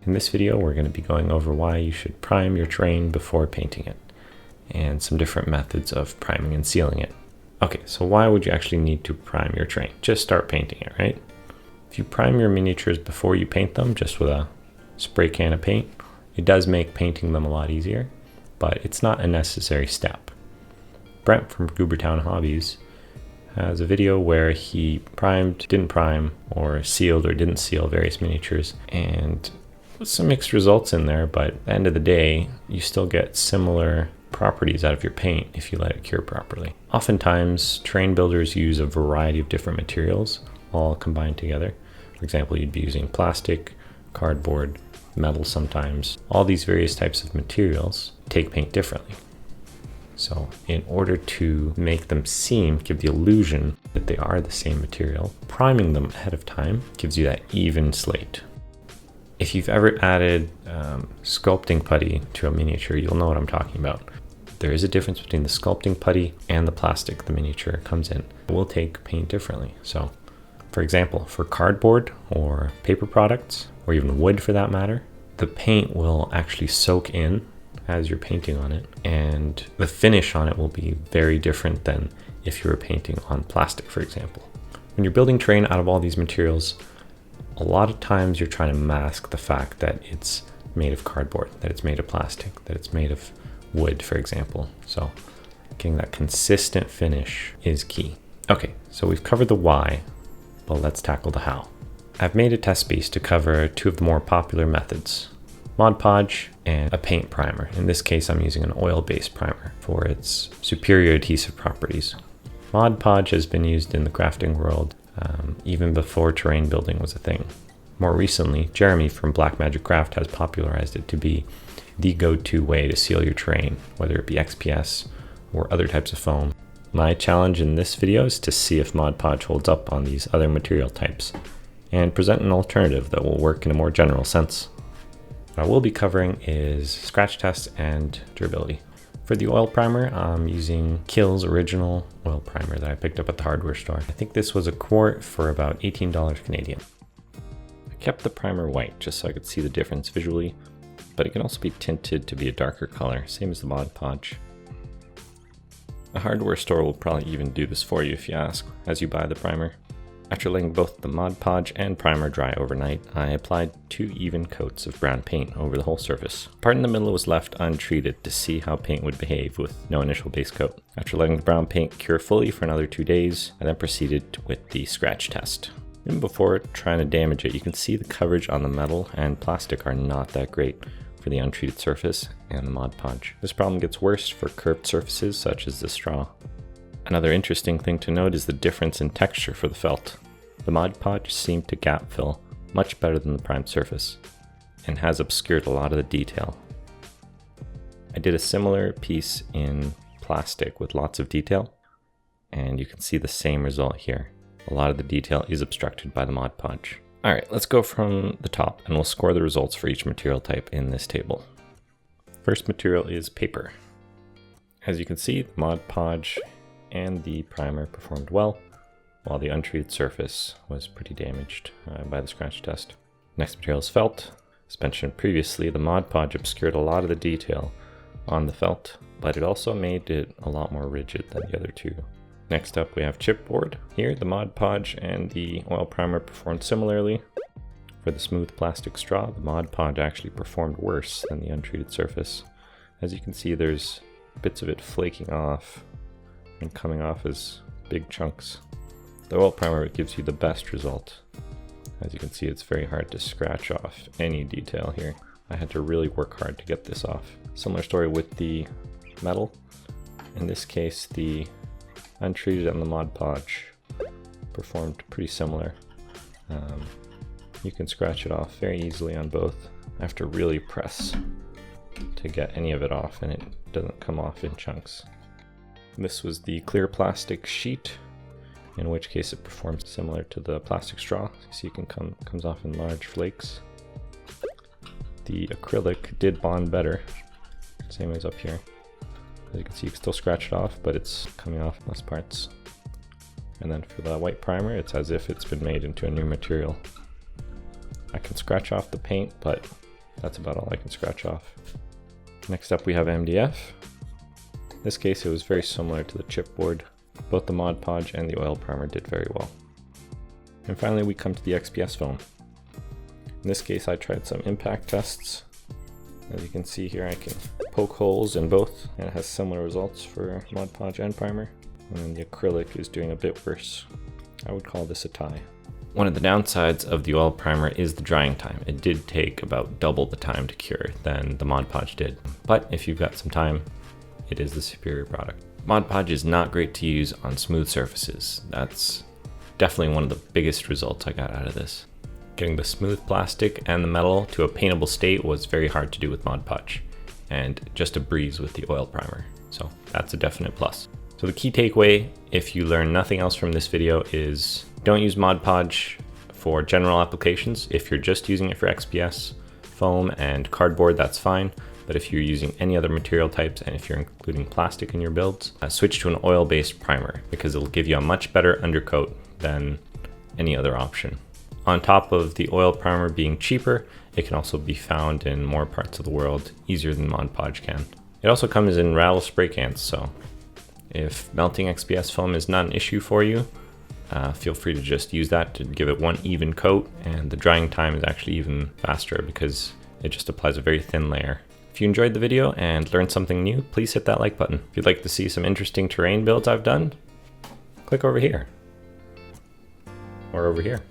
In this video, we're going to be going over why you should prime your terrain before painting it, and some different methods of priming and sealing it. Okay, so why would you actually need to prime your terrain? Just start painting it, right? If you prime your miniatures before you paint them, just with a spray can of paint, it does make painting them a lot easier, but it's not a necessary step. Brent from Goobertown Hobbies has a video where he primed, didn't prime, or sealed or didn't seal various miniatures, and some mixed results in there, but at the end of the day, you still get similar properties out of your paint if you let it cure properly. Oftentimes, terrain builders use a variety of different materials all combined together. For example, you'd be using plastic, cardboard, metal sometimes. All these various types of materials take paint differently. So in order to make them give the illusion that they are the same material, priming them ahead of time gives you that even slate. If you've ever added sculpting putty to a miniature, you'll know what I'm talking about. There is a difference between the sculpting putty and the plastic the miniature comes in. It will take paint differently. So, for example, for cardboard or paper products, or even wood for that matter, the paint will actually soak in as you're painting on it, and the finish on it will be very different than if you were painting on plastic, for example. When you're building terrain out of all these materials, a lot of times you're trying to mask the fact that it's made of cardboard, that it's made of plastic, that it's made of wood, for example. So getting that consistent finish is key. Okay, so we've covered the why, but let's tackle the how. I've made a test piece to cover two of the more popular methods, Mod Podge and a paint primer. In this case, I'm using an oil-based primer for its superior adhesive properties. Mod Podge has been used in the crafting world even before terrain building was a thing. More recently, Jeremy from Black Magic Craft has popularized it to be the go-to way to seal your terrain, whether it be XPS or other types of foam. My challenge in this video is to see if Mod Podge holds up on these other material types and present an alternative that will work in a more general sense. What I will be covering is scratch tests and durability. For the oil primer, I'm using Kill's original oil primer that I picked up at the hardware store. I think this was a quart for about $18 Canadian. I kept the primer white just so I could see the difference visually, but it can also be tinted to be a darker color, same as the Mod Podge. A hardware store will probably even do this for you if you ask as you buy the primer. After letting both the Mod Podge and primer dry overnight, I applied 2 even coats of brown paint over the whole surface. Part in the middle was left untreated to see how paint would behave with no initial base coat. After letting the brown paint cure fully for another 2 days, I then proceeded with the scratch test. Even before trying to damage it, you can see the coverage on the metal and plastic are not that great for the untreated surface and the Mod Podge. This problem gets worse for curved surfaces such as the straw. Another interesting thing to note is the difference in texture for the felt. The Mod Podge seemed to gap fill much better than the primed surface and has obscured a lot of the detail. I did a similar piece in plastic with lots of detail, and you can see the same result here. A lot of the detail is obstructed by the Mod Podge. Alright, let's go from the top and we'll score the results for each material type in this table. First material is paper. As you can see, the Mod Podge and the primer performed well, while the untreated surface was pretty damaged by the scratch test. Next material is felt. As mentioned previously, the Mod Podge obscured a lot of the detail on the felt, but it also made it a lot more rigid than the other two. Next up we have chipboard. Here the Mod Podge and the oil primer performed similarly. For the smooth plastic straw, the Mod Podge actually performed worse than the untreated surface. As you can see, there's bits of it flaking off and coming off as big chunks. The oil primer gives you the best result. As you can see, it's very hard to scratch off any detail here. I had to really work hard to get this off. Similar story with the metal. In this case, the untreated and the Mod Podge performed pretty similar. You can scratch it off very easily on both. I have to really press to get any of it off, and it doesn't come off in chunks. This was the clear plastic sheet, in which case it performs similar to the plastic straw. So you can comes off in large flakes. The acrylic did bond better, same as up here. As you can see, you can still scratch it off, but it's coming off in less parts. And then for the white primer, it's as if it's been made into a new material. I can scratch off the paint, but That's about all I can scratch off. Next up we have MDF. In this case it was very similar to the chipboard. Both the Mod Podge and the oil primer did very well. And finally we come to the XPS Foam. In this case I tried some impact tests. As you can see here I can poke holes in both, and it has similar results for Mod Podge and primer. And the acrylic is doing a bit worse. I would call this a tie. One of the downsides of the oil primer is the drying time. It did take about double the time to cure than the Mod Podge did. But if you've got some time, it is the superior product. Mod Podge is not great to use on smooth surfaces. That's definitely one of the biggest results I got out of this. Getting the smooth plastic and the metal to a paintable state was very hard to do with Mod Podge, and just a breeze with the oil primer. So that's a definite plus. So the key takeaway, if you learn nothing else from this video, is don't use Mod Podge for general applications. If you're just using it for XPS foam and cardboard, that's fine. But if you're using any other material types, and if you're including plastic in your builds, switch to an oil-based primer because it'll give you a much better undercoat than any other option. On top of the oil primer being cheaper, it can also be found in more parts of the world easier than Mod Podge can. It also comes in rattle spray cans, so if melting XPS foam is not an issue for you, feel free to just use that to give it one even coat, and the drying time is actually even faster because it just applies a very thin layer. If you enjoyed the video and learned something new, please hit that like button. If you'd like to see some interesting terrain builds I've done, click over here or over here.